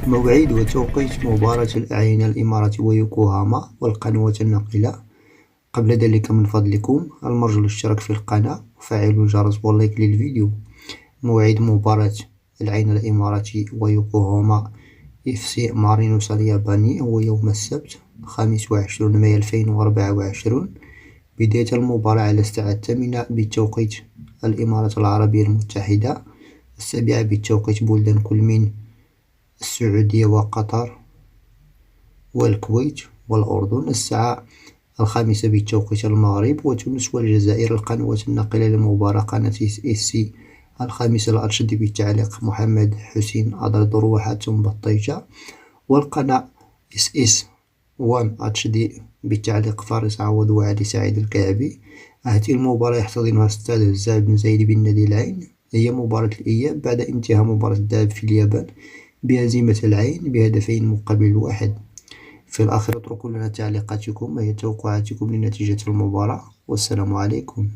موعد وتوقيت مباراة الأعين الإمارات ويوكوهاما والقنوات الناقلة. قبل ذلك من فضلكم المرجو الاشتراك في القناة وفعلوا الجرس واللايك للفيديو. موعد مباراة العين الإماراتي ويوكوهاما FC مارينوس الياباني هو يوم السبت 25 مايو 2024. بداية المباراة على الساعة 8 بتوقيت الإمارات العربية المتحدة، 7 بتوقيت بلدان كل من السعودية وقطر والكويت والأردن، الساعة 5 بتوقيت المغرب وتونس والجزائر. القنوات الناقلة للمباراة: قناة SC 5 الأرشد بالتعليق محمد حسين أدردر وحاتم بطيجة، والقناة SS 1 HD بالتعليق فارس عوض وعلي سعيد الكعبي. هذه المباراة يحتضنها استاد هزاع بن زايد بالنادي العين. هي مباراة الإياب بعد انتهاء مباراة الذهاب في اليابان بهزيمة العين بهدفين مقابل 1. في الآخر اتركوا لنا تعليقاتكم، ما هي توقعاتكم لنتيجة المباراة، والسلام عليكم.